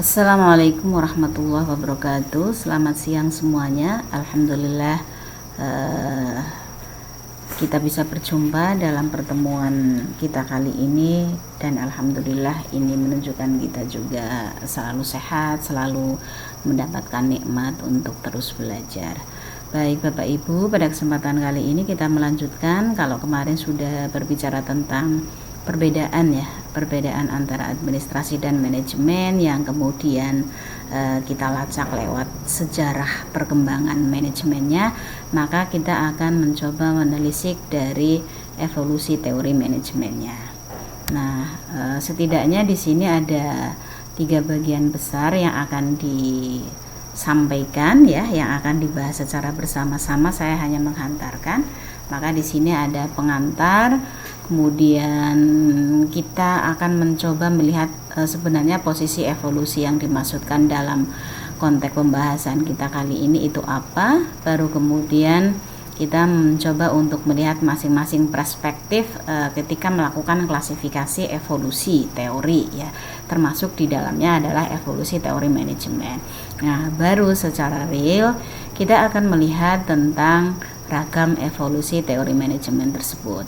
Assalamualaikum warahmatullahi wabarakatuh. Selamat siang semuanya. Alhamdulillah eh, kita bisa berjumpa dalam pertemuan kita kali ini, dan alhamdulillah ini menunjukkan kita juga selalu sehat, selalu mendapatkan nikmat untuk terus belajar. Baik Bapak Ibu, pada kesempatan kali ini kita melanjutkan. Kalau kemarin sudah berbicara tentang perbedaan antara administrasi dan manajemen, yang kemudian kita lacak lewat sejarah perkembangan manajemennya, maka kita akan mencoba menelisik dari evolusi teori manajemennya. Nah, setidaknya di sini ada 3 bagian besar yang akan disampaikan ya, yang akan dibahas secara bersama-sama. Saya hanya menghantarkan. Maka di sini ada pengantar, kemudian kita akan mencoba melihat sebenarnya posisi evolusi yang dimaksudkan dalam konteks pembahasan kita kali ini itu apa. Baru kemudian kita mencoba untuk melihat masing-masing perspektif ketika melakukan klasifikasi evolusi teori ya, termasuk di dalamnya adalah evolusi teori manajemen. Nah, baru secara real kita akan melihat tentang ragam evolusi teori manajemen tersebut.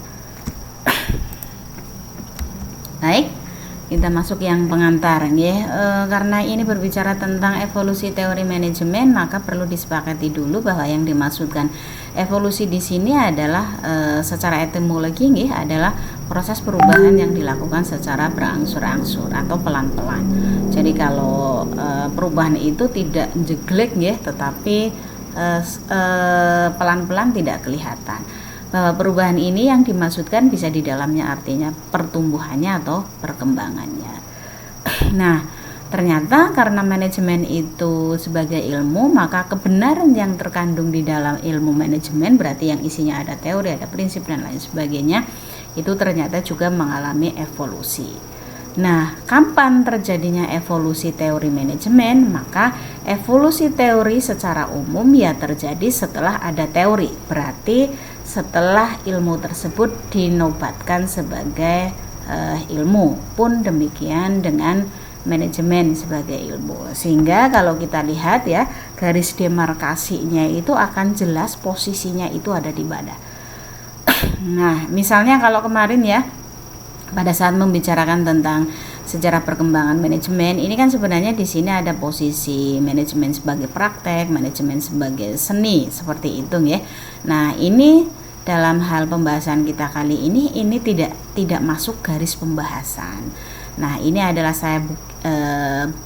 Baik, kita masuk yang pengantar ya. Karena ini berbicara tentang evolusi teori manajemen, maka perlu disepakati dulu bahwa yang dimaksudkan evolusi di sini adalah secara etimologi ya, adalah proses perubahan yang dilakukan secara berangsur-angsur atau pelan-pelan. Jadi kalau perubahan itu tidak jeglek ya, tetapi pelan-pelan tidak kelihatan. Bahwa perubahan ini yang dimaksudkan bisa di dalamnya artinya pertumbuhannya atau perkembangannya. Nah, ternyata karena manajemen itu sebagai ilmu, maka kebenaran yang terkandung di dalam ilmu manajemen, berarti yang isinya ada teori, ada prinsip dan lain sebagainya, itu ternyata juga mengalami evolusi. Nah, kapan terjadinya evolusi teori manajemen? Maka evolusi teori secara umum ya terjadi setelah ada teori. Berarti setelah ilmu tersebut dinobatkan sebagai ilmu. Pun demikian dengan manajemen sebagai ilmu. Sehingga kalau kita lihat ya, garis demarkasinya itu akan jelas posisinya itu ada di mana. Nah, misalnya kalau kemarin ya, pada saat membicarakan tentang sejarah perkembangan manajemen, ini kan sebenarnya di sini ada posisi manajemen sebagai praktek, manajemen sebagai seni, seperti itu ya. Nah, ini dalam hal pembahasan kita kali ini tidak masuk garis pembahasan. Nah, ini adalah saya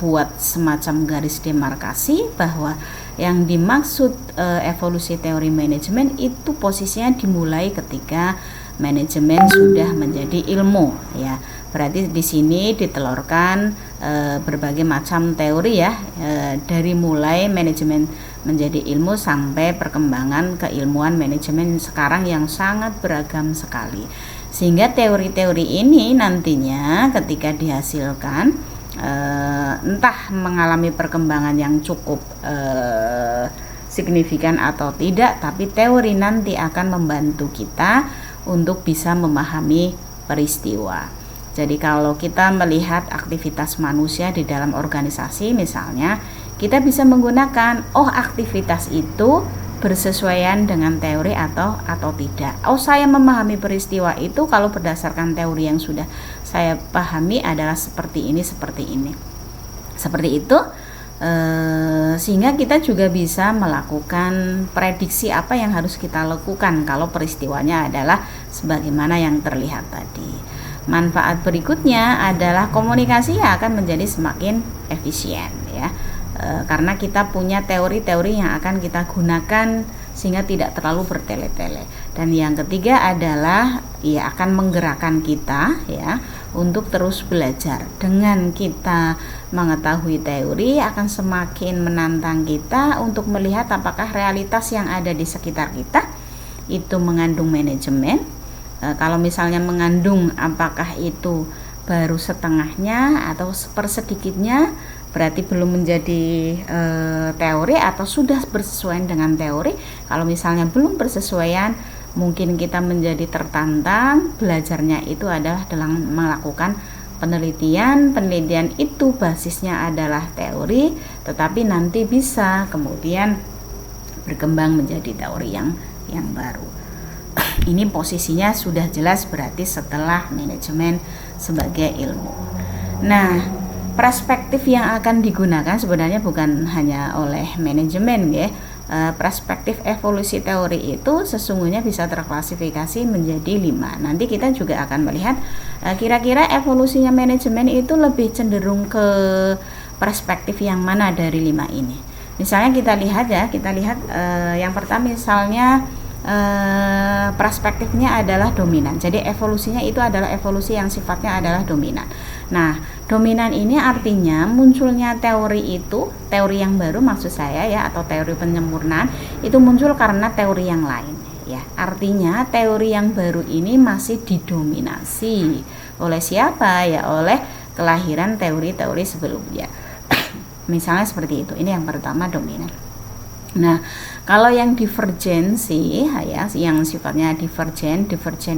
buat semacam garis demarkasi bahwa yang dimaksud evolusi teori manajemen itu posisinya dimulai ketika manajemen sudah menjadi ilmu ya. Berarti di sini ditelurkan berbagai macam teori ya, dari mulai manajemen menjadi ilmu sampai perkembangan keilmuan manajemen sekarang yang sangat beragam sekali. Sehingga teori-teori ini nantinya ketika dihasilkan entah mengalami perkembangan yang cukup signifikan atau tidak, tapi teori nanti akan membantu kita untuk bisa memahami peristiwa. Jadi kalau kita melihat aktivitas manusia di dalam organisasi misalnya, kita bisa menggunakan aktivitas itu bersesuaian dengan teori atau tidak. Saya memahami peristiwa itu kalau berdasarkan teori yang sudah saya pahami adalah seperti ini. Seperti itu. Sehingga kita juga bisa melakukan prediksi apa yang harus kita lakukan kalau peristiwanya adalah sebagaimana yang terlihat tadi. Manfaat berikutnya adalah komunikasi yang akan menjadi semakin efisien ya, karena kita punya teori-teori yang akan kita gunakan sehingga tidak terlalu bertele-tele. Dan yang ketiga adalah ya akan menggerakkan kita ya untuk terus belajar. Dengan kita mengetahui teori akan semakin menantang kita untuk melihat apakah realitas yang ada di sekitar kita itu mengandung manajemen. Kalau misalnya mengandung, apakah itu baru setengahnya atau sepersedikitnya, berarti belum menjadi teori atau sudah bersesuaian dengan teori. Kalau misalnya belum bersesuaian, mungkin kita menjadi tertantang. Belajarnya itu adalah dalam melakukan penelitian itu basisnya adalah teori, tetapi nanti bisa kemudian berkembang menjadi teori yang baru. Ini posisinya sudah jelas berarti setelah manajemen sebagai ilmu. Nah, perspektif yang akan digunakan sebenarnya bukan hanya oleh manajemen ya. Perspektif evolusi teori itu sesungguhnya bisa terklasifikasi menjadi 5. Nanti kita juga akan melihat kira-kira evolusinya manajemen itu lebih cenderung ke perspektif yang mana dari 5 ini. Misalnya kita lihat yang pertama misalnya perspektifnya adalah dominan. Jadi evolusinya itu adalah evolusi yang sifatnya adalah dominan. Nah, dominan ini artinya munculnya teori yang baru maksud saya ya, atau teori penyempurnaan itu muncul karena teori yang lain ya. Artinya teori yang baru ini masih didominasi oleh siapa ya? Oleh kelahiran teori-teori sebelumnya. Misalnya seperti itu. Ini yang pertama, dominan. Nah, kalau yang divergensi ya, yang sifatnya divergen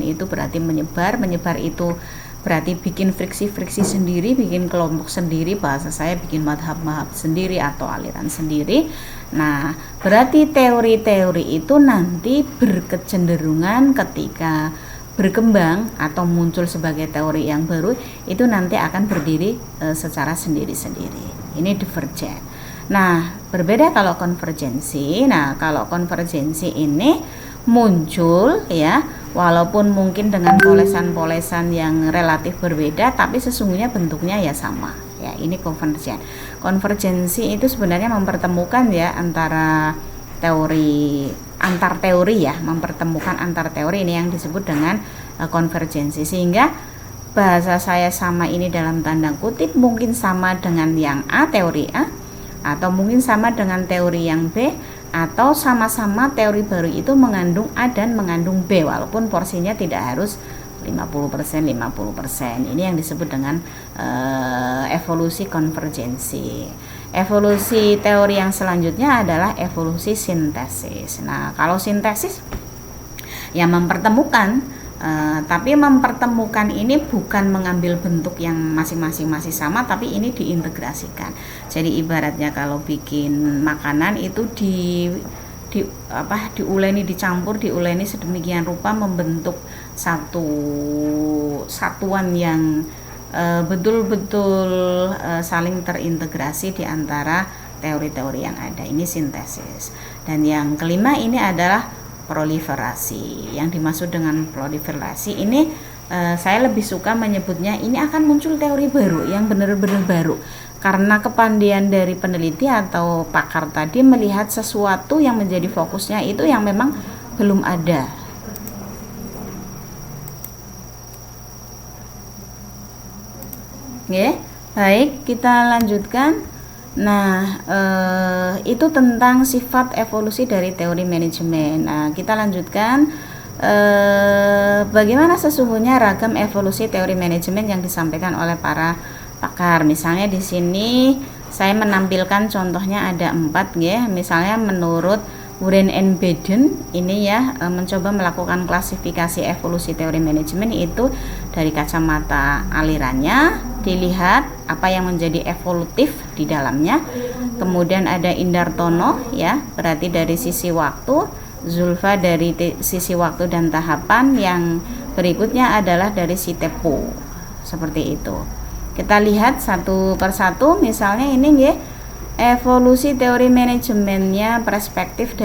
itu berarti menyebar itu berarti bikin friksi-friksi sendiri, bikin kelompok sendiri, bahasa saya bikin madhab-madhab sendiri atau aliran sendiri. Nah, berarti teori-teori itu nanti berkecenderungan ketika berkembang atau muncul sebagai teori yang baru itu nanti akan berdiri secara sendiri-sendiri. Ini divergen. Nah, berbeda kalau konvergensi. Nah, kalau konvergensi ini muncul ya, walaupun mungkin dengan polesan-polesan yang relatif berbeda, tapi sesungguhnya bentuknya ya sama. Ya, ini konvergen. Konvergensi itu sebenarnya mempertemukan ya antara antar teori ya, mempertemukan antar teori, ini yang disebut dengan konvergensi. Sehingga bahasa saya sama ini dalam tanda kutip mungkin sama dengan yang A, teori A, atau mungkin sama dengan teori yang B, atau sama-sama teori baru itu mengandung A dan mengandung B, walaupun porsinya tidak harus 50%. Ini yang disebut dengan evolusi konvergensi. Evolusi teori yang selanjutnya adalah evolusi sintesis. Nah, kalau sintesis ya mempertemukan, tapi mempertemukan ini bukan mengambil bentuk yang masing-masing masih sama, tapi ini diintegrasikan. Jadi ibaratnya kalau bikin makanan itu diuleni, diuleni sedemikian rupa membentuk satu satuan yang betul-betul saling terintegrasi di antara teori-teori yang ada. Ini sintesis. Dan yang kelima ini adalah proliferasi. Yang dimaksud dengan proliferasi ini saya lebih suka menyebutnya ini akan muncul teori baru yang benar-benar baru, karena kepandaian dari peneliti atau pakar tadi melihat sesuatu yang menjadi fokusnya itu yang memang belum ada. Oke, baik, kita lanjutkan. Nah, itu tentang sifat evolusi dari teori manajemen. Nah, kita lanjutkan bagaimana sesungguhnya ragam evolusi teori manajemen yang disampaikan oleh para pakar. Misalnya di sini saya menampilkan contohnya ada 4 ya. Misalnya menurut Wuren and Baden ini ya mencoba melakukan klasifikasi evolusi teori manajemen itu dari kacamata alirannya, dilihat apa yang menjadi evolutif di dalamnya. Kemudian ada Indartono ya, berarti dari sisi waktu, Zulfa dari sisi waktu dan tahapan, yang berikutnya adalah dari si Tepo. Seperti itu. Kita lihat satu persatu, misalnya ini ya, evolusi teori manajemennya perspektif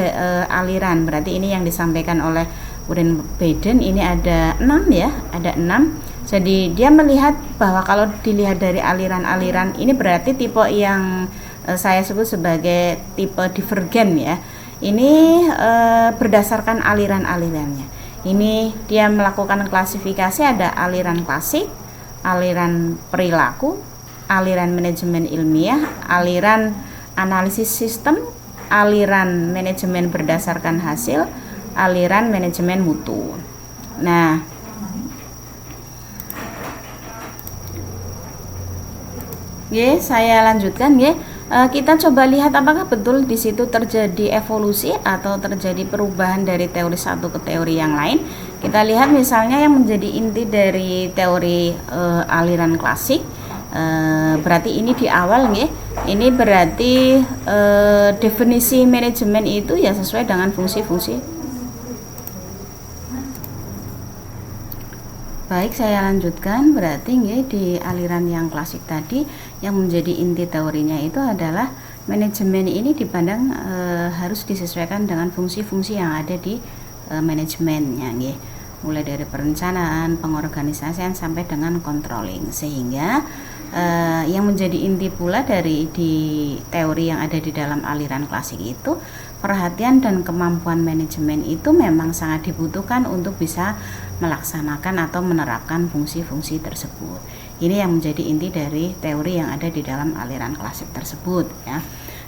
aliran. Berarti ini yang disampaikan oleh Wuren Baden, ini ada 6 ya, ada 6. Jadi dia melihat bahwa kalau dilihat dari aliran-aliran ini berarti tipe yang saya sebut sebagai tipe divergen ya. Ini berdasarkan aliran-alirannya. Ini dia melakukan klasifikasi, ada aliran klasik, aliran perilaku, aliran manajemen ilmiah, aliran analisis sistem, aliran manajemen berdasarkan hasil, aliran manajemen mutu. Nah, saya lanjutkan ya. Kita coba lihat apakah betul di situ terjadi evolusi atau terjadi perubahan dari teori satu ke teori yang lain. Kita lihat misalnya yang menjadi inti dari teori aliran klasik, berarti ini di awal nih. Ini berarti definisi manajemen itu ya sesuai dengan fungsi-fungsi. Baik, saya lanjutkan. Berarti di aliran yang klasik tadi yang menjadi inti teorinya itu adalah manajemen ini dipandang harus disesuaikan dengan fungsi-fungsi yang ada di manajemennya, mulai dari perencanaan, pengorganisasian sampai dengan controlling, sehingga yang menjadi inti pula dari di teori yang ada di dalam aliran klasik itu, perhatian dan kemampuan manajemen itu memang sangat dibutuhkan untuk bisa melaksanakan atau menerapkan fungsi-fungsi tersebut. Ini yang menjadi inti dari teori yang ada di dalam aliran klasik tersebut, ya.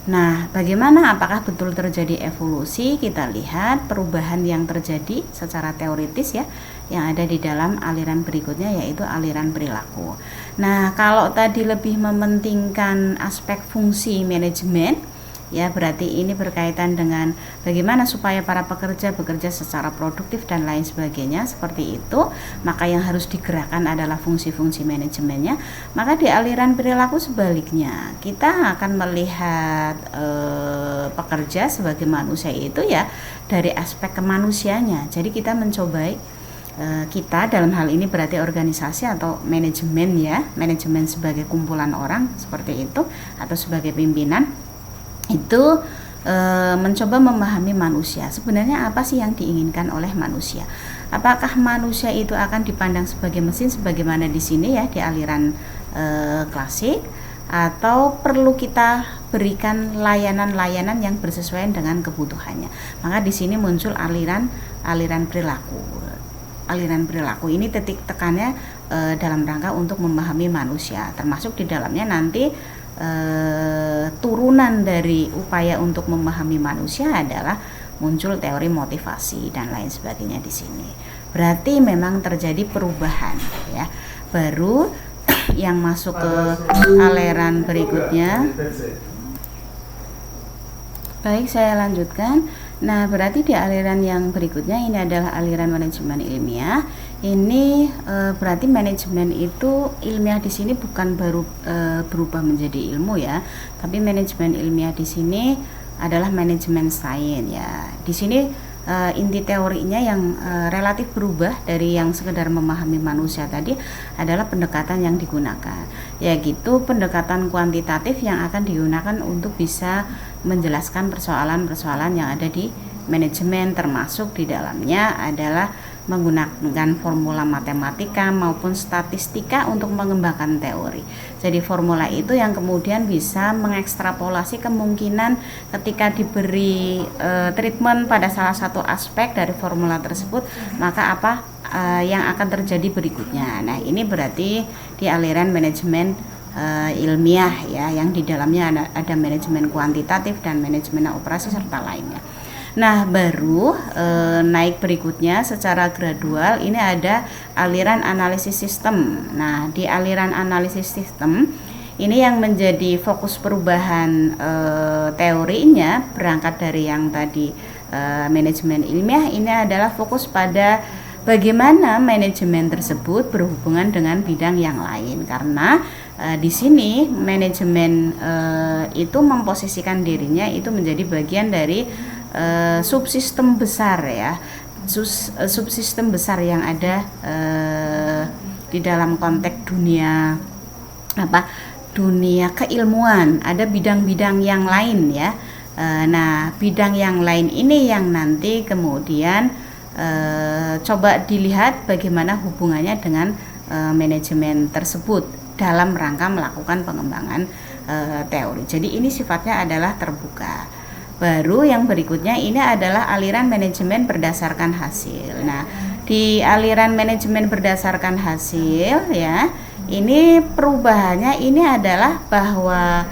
Nah, bagaimana, apakah betul terjadi evolusi? Kita lihat perubahan yang terjadi secara teoritis ya, yang ada di dalam aliran berikutnya, yaitu aliran perilaku. Nah, kalau tadi lebih mementingkan aspek fungsi manajemen, ya berarti ini berkaitan dengan bagaimana supaya para pekerja bekerja secara produktif dan lain sebagainya, seperti itu. Maka yang harus digerakkan adalah fungsi-fungsi manajemennya. Maka di aliran perilaku sebaliknya, kita akan melihat pekerja sebagai manusia itu ya dari aspek kemanusiaannya. Jadi kita mencobai kita dalam hal ini berarti organisasi atau manajemen ya, manajemen sebagai kumpulan orang seperti itu atau sebagai pimpinan itu mencoba memahami manusia. Sebenarnya apa sih yang diinginkan oleh manusia? Apakah manusia itu akan dipandang sebagai mesin sebagaimana di sini ya di aliran klasik, atau perlu kita berikan layanan-layanan yang bersesuaian dengan kebutuhannya? Maka di sini muncul aliran perilaku. Aliran perilaku ini titik tekannya dalam rangka untuk memahami manusia, termasuk di dalamnya nanti turunan dari upaya untuk memahami manusia adalah muncul teori motivasi dan lain sebagainya di sini. Berarti memang terjadi perubahan ya. Baru yang masuk ke aliran berikutnya. Baik, saya lanjutkan. Nah, berarti di aliran yang berikutnya ini adalah aliran manajemen ilmiah. Ini berarti manajemen itu ilmiah di sini bukan baru berubah menjadi ilmu ya, tapi manajemen ilmiah di sini adalah manajemen sains ya. Di sini inti teorinya yang relatif berubah dari yang sekedar memahami manusia tadi adalah pendekatan yang digunakan, yaitu pendekatan kuantitatif yang akan digunakan untuk bisa menjelaskan persoalan-persoalan yang ada di manajemen, termasuk di dalamnya adalah menggunakan formula matematika maupun statistika untuk mengembangkan teori. Jadi formula itu yang kemudian bisa mengekstrapolasi kemungkinan ketika diberi treatment pada salah satu aspek dari formula tersebut, maka apa yang akan terjadi berikutnya. Nah, ini berarti di aliran manajemen ilmiah ya, yang di dalamnya ada manajemen kuantitatif dan manajemen operasi serta lainnya. Nah, baru naik berikutnya secara gradual ini ada aliran analisis sistem. Nah, di aliran analisis sistem ini yang menjadi fokus perubahan teorinya berangkat dari yang tadi manajemen ilmiah, ini adalah fokus pada bagaimana manajemen tersebut berhubungan dengan bidang yang lain, karena di sini manajemen itu memposisikan dirinya itu menjadi bagian dari subsistem besar ya, subsistem besar yang ada di dalam konteks dunia dunia keilmuan. Ada bidang-bidang yang lain ya. Nah, bidang yang lain ini yang nanti kemudian coba dilihat bagaimana hubungannya dengan manajemen tersebut dalam rangka melakukan pengembangan teori. Jadi ini sifatnya adalah terbuka. Baru yang berikutnya ini adalah aliran manajemen berdasarkan hasil. Nah, di aliran manajemen berdasarkan hasil ya, ini perubahannya ini adalah bahwa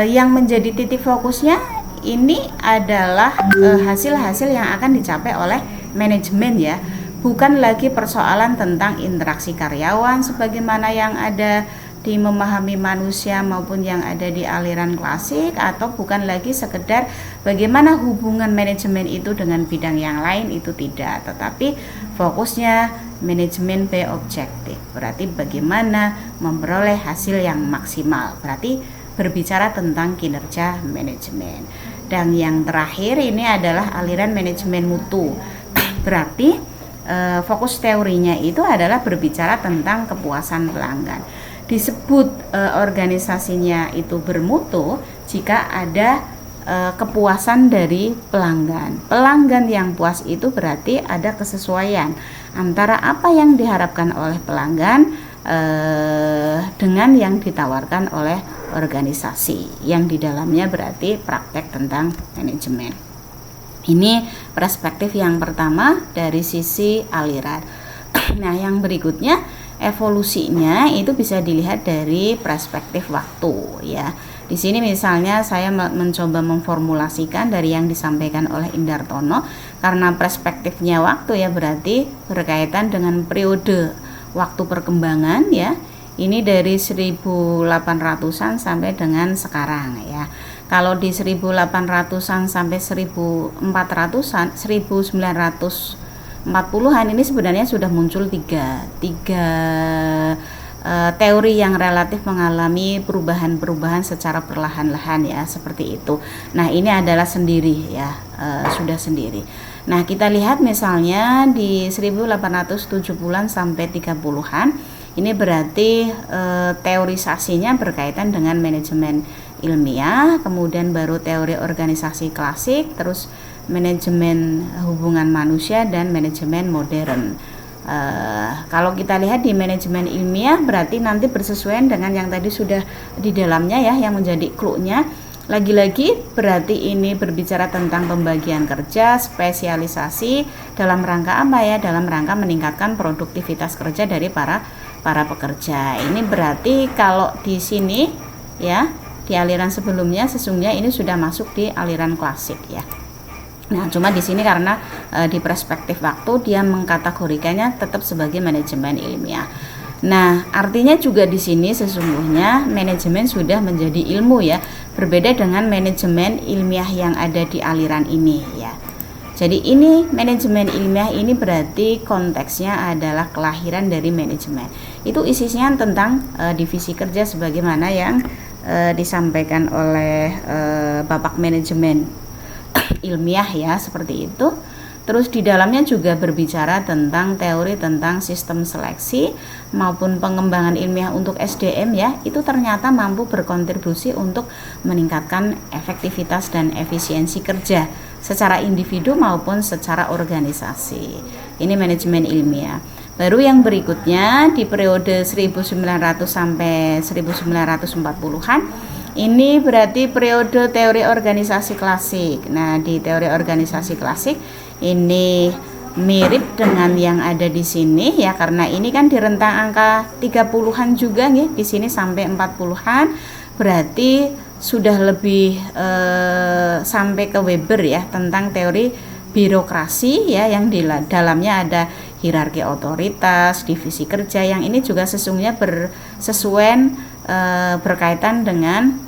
yang menjadi titik fokusnya ini adalah hasil-hasil yang akan dicapai oleh manajemen ya, bukan lagi persoalan tentang interaksi karyawan sebagaimana yang ada di memahami manusia maupun yang ada di aliran klasik, atau bukan lagi sekedar bagaimana hubungan manajemen itu dengan bidang yang lain, itu tidak, tetapi fokusnya manajemen by objektif, berarti bagaimana memperoleh hasil yang maksimal, berarti berbicara tentang kinerja manajemen. Dan yang terakhir ini adalah aliran manajemen mutu, berarti fokus teorinya itu adalah berbicara tentang kepuasan pelanggan. Disebut organisasinya itu bermutu jika ada kepuasan dari pelanggan. Pelanggan yang puas itu berarti ada kesesuaian antara apa yang diharapkan oleh pelanggan dengan yang ditawarkan oleh organisasi, yang di dalamnya berarti praktek tentang manajemen. Ini perspektif yang pertama dari sisi aliran. Nah, yang berikutnya evolusinya itu bisa dilihat dari perspektif waktu, ya. Di sini misalnya saya mencoba memformulasikan dari yang disampaikan oleh Indartono, karena perspektifnya waktu, ya, berarti berkaitan dengan periode waktu perkembangan, ya. Ini dari 1800-an sampai dengan sekarang, ya. Kalau di 1800-an sampai 1400-an, 1940-an ini sebenarnya sudah muncul tiga teori yang relatif mengalami perubahan-perubahan secara perlahan-lahan, ya, seperti itu. Nah, ini adalah sendiri, ya, sudah sendiri. Nah, kita lihat misalnya di 1870-an sampai 30-an, ini berarti teorisasinya berkaitan dengan manajemen ilmiah, kemudian baru teori organisasi klasik, terus manajemen hubungan manusia dan manajemen modern. Kalau kita lihat di manajemen ilmiah berarti nanti bersesuaian dengan yang tadi sudah di dalamnya, ya, yang menjadi clue-nya. Lagi-lagi berarti ini berbicara tentang pembagian kerja, spesialisasi dalam rangka apa, ya? Dalam rangka meningkatkan produktivitas kerja dari para pekerja. Ini berarti kalau di sini, ya, di aliran sebelumnya sesungguhnya ini sudah masuk di aliran klasik, ya. Nah, cuma di sini karena di perspektif waktu dia mengkategorikannya tetap sebagai manajemen ilmiah. Nah, artinya juga di sini sesungguhnya manajemen sudah menjadi ilmu, ya, berbeda dengan manajemen ilmiah yang ada di aliran ini, ya. Jadi ini manajemen ilmiah ini berarti konteksnya adalah kelahiran dari manajemen. Itu isinya tentang divisi kerja sebagaimana yang disampaikan oleh Bapak manajemen ilmiah, ya, seperti itu. Terus di dalamnya juga berbicara tentang teori tentang sistem seleksi maupun pengembangan ilmiah untuk SDM, ya, itu ternyata mampu berkontribusi untuk meningkatkan efektivitas dan efisiensi kerja secara individu maupun secara organisasi. Ini manajemen ilmiah. Baru yang berikutnya di periode 1900 sampai 1940-an, ini berarti periode teori organisasi klasik. Nah, di teori organisasi klasik ini mirip dengan yang ada di sini, ya, karena ini kan di rentang angka 30-an juga, ya, di sini sampai 40-an, berarti sudah lebih sampai ke Weber, ya, tentang teori birokrasi, ya, yang di dalamnya ada hierarki otoritas, divisi kerja, yang ini juga sesungguhnya bersesuaian berkaitan dengan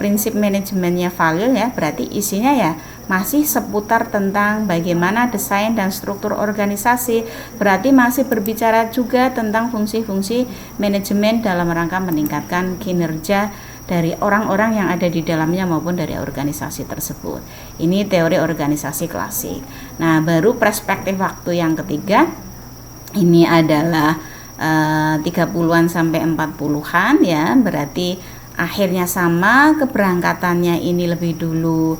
prinsip manajemennya Valil, ya, berarti isinya, ya, masih seputar tentang bagaimana desain dan struktur organisasi, berarti masih berbicara juga tentang fungsi-fungsi manajemen dalam rangka meningkatkan kinerja dari orang-orang yang ada di dalamnya maupun dari organisasi tersebut. Ini teori organisasi klasik. Nah, baru perspektif waktu yang ketiga ini adalah 30-an sampai 40-an, ya, berarti akhirnya sama, keberangkatannya ini lebih dulu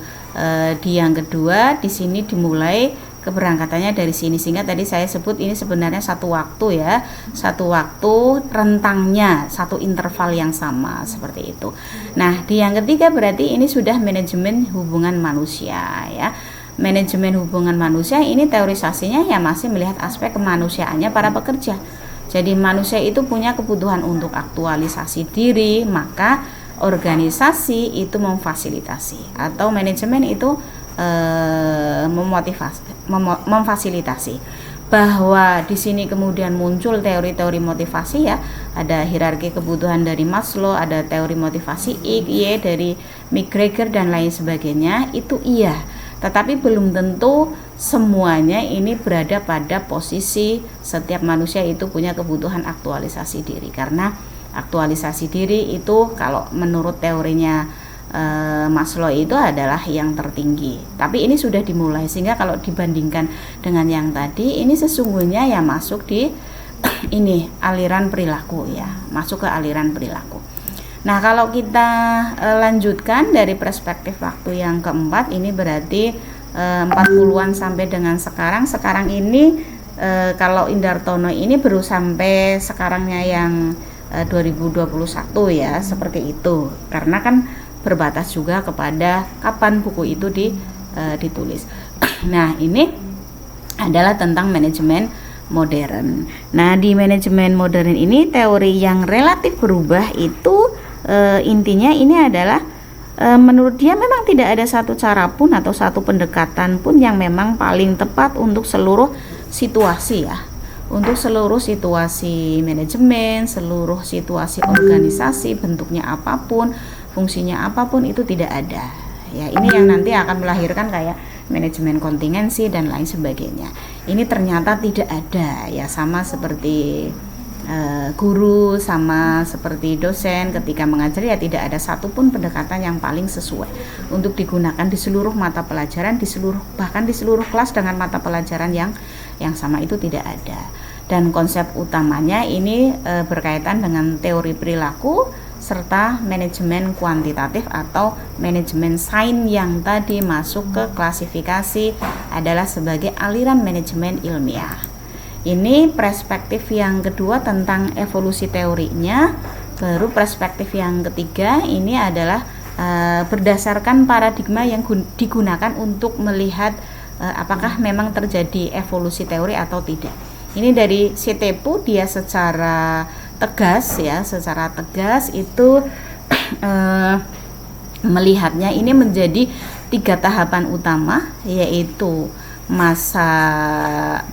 di yang kedua. Di sini dimulai keberangkatannya dari sini, sehingga tadi saya sebut ini sebenarnya satu waktu, ya, satu waktu, rentangnya satu interval yang sama, seperti itu. Nah, di yang ketiga berarti ini sudah manajemen hubungan manusia, ya. Manajemen hubungan manusia ini teorisasinya, ya, masih melihat aspek kemanusiaannya para pekerja. Jadi manusia itu punya kebutuhan untuk aktualisasi diri, maka organisasi itu memfasilitasi, atau manajemen itu memfasilitasi. bahwa di sini kemudian muncul teori-teori motivasi ya, ada hierarki kebutuhan dari Maslow, ada teori motivasi Y dari McGregor dan lain sebagainya, itu iya. Tetapi belum tentu semuanya ini berada pada posisi setiap manusia itu punya kebutuhan aktualisasi diri, karena aktualisasi diri itu kalau menurut teorinya Maslow itu adalah yang tertinggi. Tapi ini sudah dimulai, sehingga kalau dibandingkan dengan yang tadi, ini sesungguhnya ya masuk di ini aliran perilaku ya, masuk ke aliran perilaku. Nah, kalau kita lanjutkan dari perspektif waktu yang keempat, ini berarti 40-an sampai dengan sekarang ini kalau Indartono ini baru sampai sekarangnya yang 2021 ya, seperti itu. Karena kan berbatas juga kepada kapan buku itu ditulis. Nah, ini adalah tentang manajemen modern. Nah, di manajemen modern ini teori yang relatif berubah itu intinya ini adalah menurut dia memang tidak ada satu cara pun atau satu pendekatan pun yang memang paling tepat untuk seluruh situasi ya. Untuk seluruh situasi manajemen, seluruh situasi organisasi, bentuknya apapun, fungsinya apapun, itu tidak ada ya. Ini yang nanti akan melahirkan kayak manajemen kontingensi dan lain sebagainya. Ini ternyata tidak ada ya, sama seperti guru, sama seperti dosen ketika mengajar ya, tidak ada satupun pendekatan yang paling sesuai untuk digunakan di seluruh mata pelajaran, bahkan di seluruh kelas dengan mata pelajaran yang sama, itu tidak ada. Dan konsep utamanya ini berkaitan dengan teori perilaku serta manajemen kuantitatif atau manajemen sains yang tadi masuk ke klasifikasi adalah sebagai aliran manajemen ilmiah. Ini perspektif yang kedua tentang evolusi teorinya. Baru perspektif yang ketiga ini adalah berdasarkan paradigma yang digunakan untuk melihat apakah memang terjadi evolusi teori atau tidak. Ini dari Sitepu, dia secara tegas itu melihatnya ini menjadi 3 tahapan utama, yaitu masa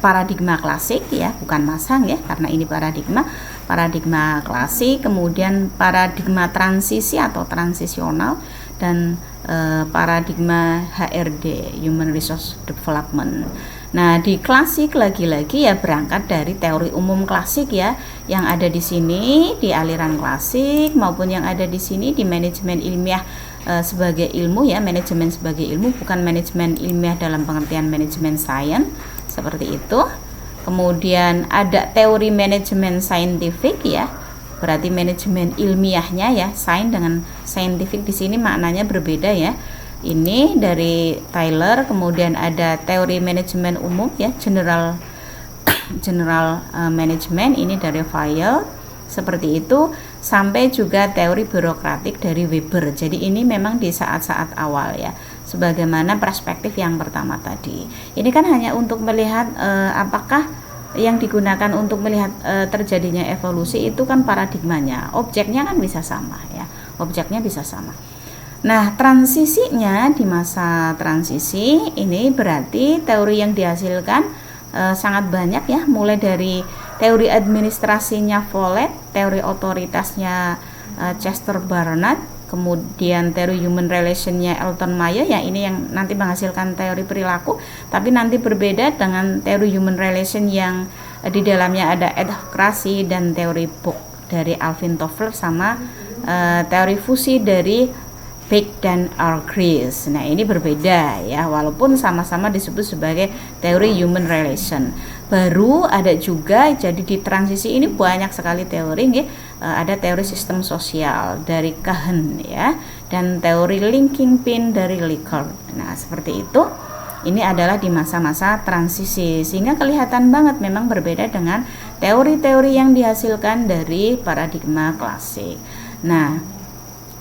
paradigma klasik ya, bukan masang ya, karena ini paradigma klasik, kemudian paradigma transisi atau transisional, dan paradigma HRD, Human Resource Development. Nah, di klasik lagi-lagi ya berangkat dari teori umum klasik ya, yang ada di sini di aliran klasik maupun yang ada di sini di manajemen ilmiah sebagai ilmu ya, manajemen sebagai ilmu, bukan manajemen ilmiah dalam pengertian manajemen sains seperti itu. Kemudian ada teori manajemen saintifik ya, berarti manajemen ilmiahnya ya, sains dengan saintifik di sini maknanya berbeda ya. Ini dari Tyler. Kemudian ada teori manajemen umum ya, general management, ini dari Weil, seperti itu, sampai juga teori birokratik dari Weber. Jadi ini memang di saat-saat awal ya, sebagaimana perspektif yang pertama tadi. Ini kan hanya untuk melihat apakah yang digunakan untuk melihat terjadinya evolusi itu kan paradigmanya, objeknya kan bisa sama ya, objeknya bisa sama. Nah, transisinya di masa transisi ini berarti teori yang dihasilkan sangat banyak ya, mulai dari teori administrasinya Follett, teori otoritasnya Chester Barnard, kemudian teori human relationnya Elton Mayo ya, ini yang nanti menghasilkan teori perilaku, tapi nanti berbeda dengan teori human relation yang di dalamnya ada adhokrasi, dan teori Bock dari Alvin Toffler, sama teori fusi dari Beck dan Argyris. Nah, ini berbeda ya, walaupun sama-sama disebut sebagai teori human relation. Baru ada juga, jadi di transisi ini banyak sekali teori ya. Ada teori sistem sosial dari Kahn ya, dan teori linking pin dari Likert. Nah, seperti itu. Ini adalah di masa-masa transisi, sehingga kelihatan banget memang berbeda dengan teori-teori yang dihasilkan dari paradigma klasik. Nah,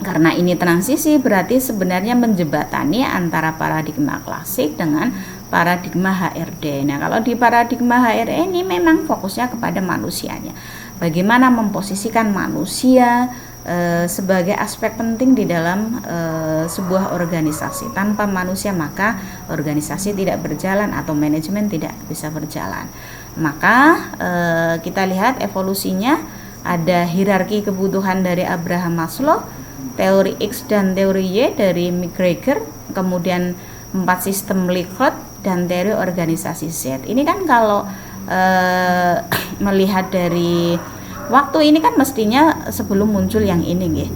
karena ini transisi, berarti sebenarnya menjembatani antara paradigma klasik dengan paradigma HRD. Nah, kalau di paradigma HRD ini memang fokusnya kepada manusianya. Bagaimana memposisikan manusia sebagai aspek penting di dalam sebuah organisasi. Tanpa manusia maka organisasi tidak berjalan atau manajemen tidak bisa berjalan. Maka kita lihat evolusinya, ada hierarki kebutuhan dari Abraham Maslow, teori X dan teori Y dari McGregor, kemudian 4 sistem Likert, dan teori organisasi Z. Ini kan kalau melihat dari waktu ini kan mestinya sebelum muncul yang ini.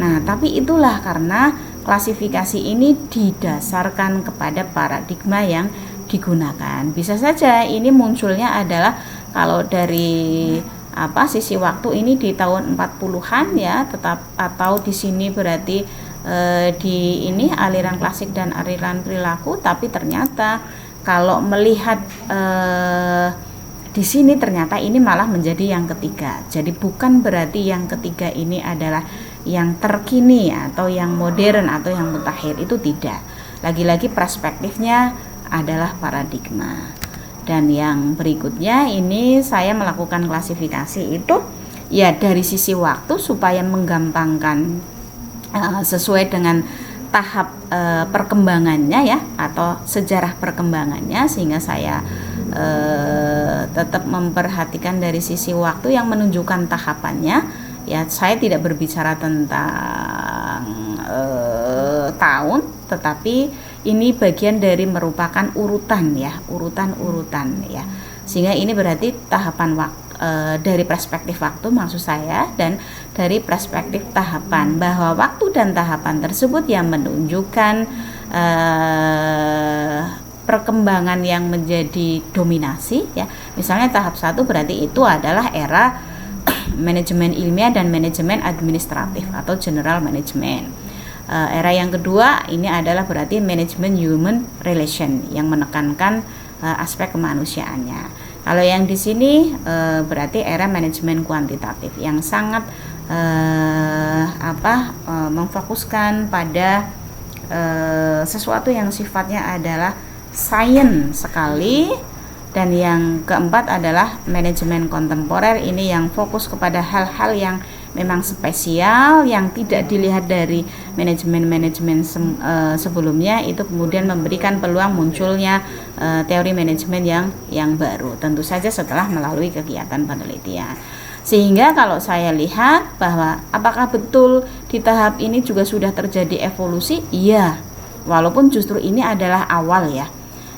Nah, tapi itulah karena klasifikasi ini didasarkan kepada paradigma yang digunakan. Bisa saja ini munculnya adalah kalau dari sisi waktu ini di tahun 40-an ya, tetap atau di sini berarti di ini aliran klasik dan aliran perilaku, tapi ternyata kalau melihat di sini ternyata ini malah menjadi yang ketiga. Jadi bukan berarti yang ketiga ini adalah yang terkini atau yang modern atau yang mutakhir, itu tidak. Lagi-lagi perspektifnya adalah paradigma. Dan yang berikutnya ini saya melakukan klasifikasi itu ya dari sisi waktu supaya menggampangkan sesuai dengan tahap perkembangannya ya, atau sejarah perkembangannya, sehingga saya tetap memperhatikan dari sisi waktu yang menunjukkan tahapannya ya. Saya tidak berbicara tentang tahun, tetapi ini bagian dari merupakan urutan ya, urutan ya, sehingga ini berarti tahapan waktu dari perspektif waktu maksud saya, dan dari perspektif tahapan, bahwa waktu dan tahapan tersebut yang menunjukkan perkembangan yang menjadi dominasi ya. Misalnya tahap 1 berarti itu adalah era manajemen ilmiah dan manajemen administratif atau general management. Era yang kedua ini adalah berarti manajemen human relation yang menekankan aspek kemanusiaannya. Kalau yang di sini berarti era manajemen kuantitatif yang sangat memfokuskan pada sesuatu yang sifatnya adalah sains sekali. Dan yang keempat adalah manajemen kontemporer, ini yang fokus kepada hal-hal yang memang spesial yang tidak dilihat dari manajemen sebelumnya, itu kemudian memberikan peluang munculnya teori manajemen yang baru, tentu saja setelah melalui kegiatan penelitian. Sehingga kalau saya lihat bahwa apakah betul di tahap ini juga sudah terjadi evolusi? Iya, walaupun justru ini adalah awal ya,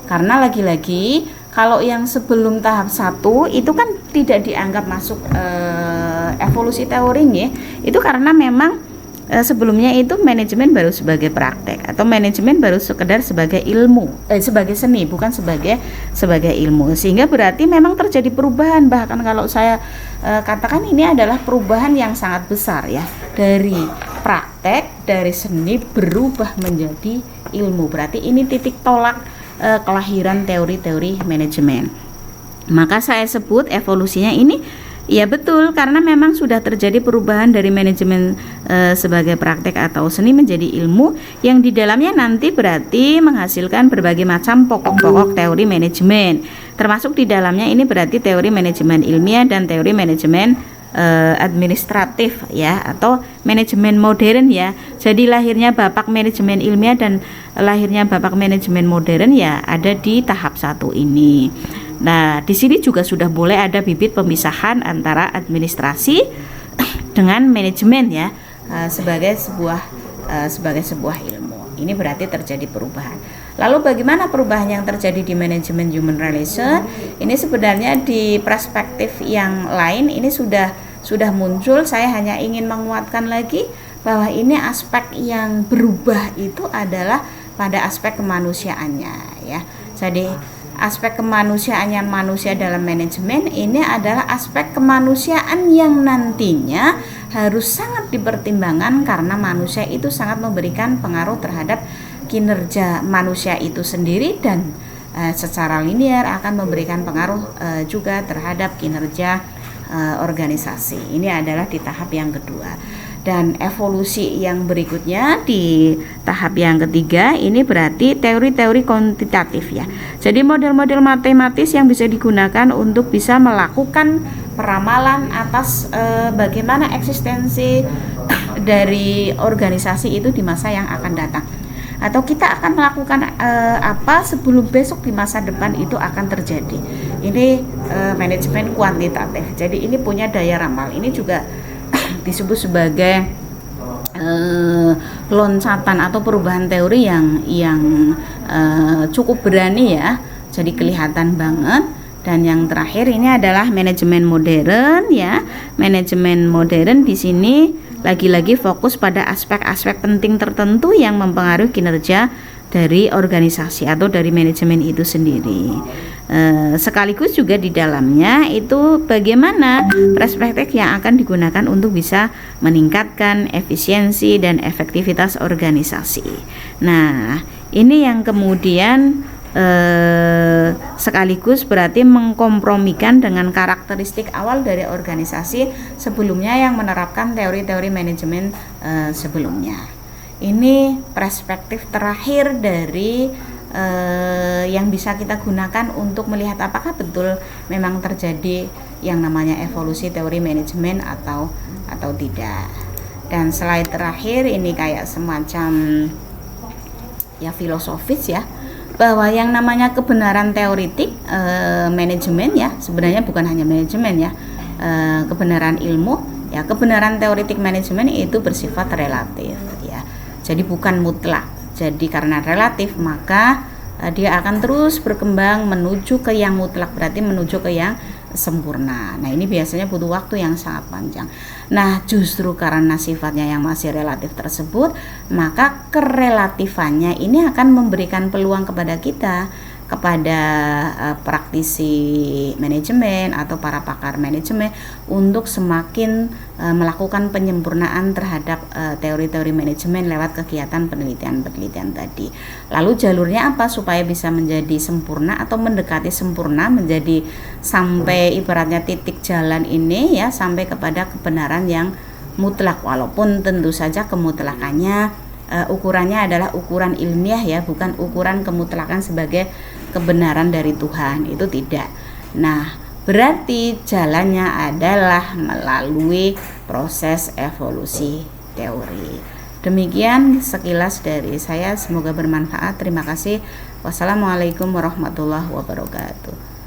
karena lagi-lagi kalau yang sebelum tahap 1 itu kan tidak dianggap masuk evolusi teorinya, itu karena memang sebelumnya itu manajemen baru sebagai praktek, atau manajemen baru sekedar sebagai ilmu, sebagai seni, bukan sebagai ilmu. Sehingga berarti memang terjadi perubahan, bahkan kalau saya katakan ini adalah perubahan yang sangat besar ya, dari praktek, dari seni berubah menjadi ilmu. Berarti ini titik tolak kelahiran teori-teori manajemen. Maka saya sebut evolusinya ini ya betul, karena memang sudah terjadi perubahan dari manajemen sebagai praktek atau seni menjadi ilmu, yang di dalamnya nanti berarti menghasilkan berbagai macam pokok-pokok teori manajemen, termasuk di dalamnya ini berarti teori manajemen ilmiah dan teori manajemen administratif ya, atau manajemen modern ya. Jadi lahirnya bapak manajemen ilmiah dan lahirnya bapak manajemen modern ya ada di tahap 1 ini. Nah, di sini juga sudah boleh ada bibit pemisahan antara administrasi dengan manajemen ya, sebagai sebuah ilmu. Ini berarti terjadi perubahan. Lalu bagaimana perubahan yang terjadi di manajemen human relation? Ini sebenarnya di perspektif yang lain ini sudah muncul. Saya hanya ingin menguatkan lagi bahwa ini aspek yang berubah itu adalah pada aspek kemanusiaannya ya. Jadi aspek kemanusiaannya manusia dalam manajemen ini adalah aspek kemanusiaan yang nantinya harus sangat dipertimbangkan, karena manusia itu sangat memberikan pengaruh terhadap kinerja manusia itu sendiri, dan secara linear akan memberikan pengaruh juga terhadap kinerja organisasi. Ini adalah di tahap yang kedua. Dan evolusi yang berikutnya di tahap yang ketiga ini berarti teori-teori kuantitatif ya. Jadi model-model matematis yang bisa digunakan untuk bisa melakukan peramalan atas bagaimana eksistensi dari organisasi itu di masa yang akan datang. atau kita akan melakukan apa sebelum besok di masa depan itu akan terjadi. Ini manajemen kuantitatif. Jadi ini punya daya ramal. Ini juga disebut sebagai loncatan atau perubahan teori yang cukup berani ya. Jadi kelihatan banget. Dan yang terakhir ini adalah manajemen modern ya. Manajemen modern di sini lagi-lagi fokus pada aspek-aspek penting tertentu yang mempengaruhi kinerja dari organisasi atau dari manajemen itu sendiri. Sekaligus juga di dalamnya itu bagaimana perspektif yang akan digunakan untuk bisa meningkatkan efisiensi dan efektivitas organisasi. Nah, ini yang kemudian sekaligus berarti mengkompromikan dengan karakteristik awal dari organisasi sebelumnya yang menerapkan teori-teori manajemen sebelumnya. Ini perspektif terakhir dari yang bisa kita gunakan untuk melihat apakah betul memang terjadi yang namanya evolusi teori manajemen atau tidak. Dan slide terakhir ini kayak semacam ya filosofis ya, bahwa yang namanya kebenaran teoritik manajemen ya, sebenarnya bukan hanya manajemen ya, kebenaran ilmu ya, kebenaran teoritik manajemen itu bersifat relatif ya, jadi bukan mutlak. Jadi karena relatif maka dia akan terus berkembang menuju ke yang mutlak, berarti menuju ke yang sempurna. Nah, ini biasanya butuh waktu yang sangat panjang. Nah, justru karena sifatnya yang masih relatif tersebut, maka kerelatifannya ini akan memberikan peluang kepada kita, kepada praktisi manajemen atau para pakar manajemen untuk semakin melakukan penyempurnaan terhadap teori-teori manajemen lewat kegiatan penelitian-penelitian tadi. Lalu jalurnya apa supaya bisa menjadi sempurna atau mendekati sempurna, menjadi sampai ibaratnya titik jalan ini ya, sampai kepada kebenaran yang mutlak, walaupun tentu saja kemutlakannya ukurannya adalah ukuran ilmiah ya, bukan ukuran kemutlakan sebagai kebenaran dari Tuhan, itu tidak. Nah, berarti jalannya adalah melalui proses evolusi teori. Demikian sekilas dari saya, semoga bermanfaat. Terima kasih. Wassalamualaikum warahmatullahi wabarakatuh.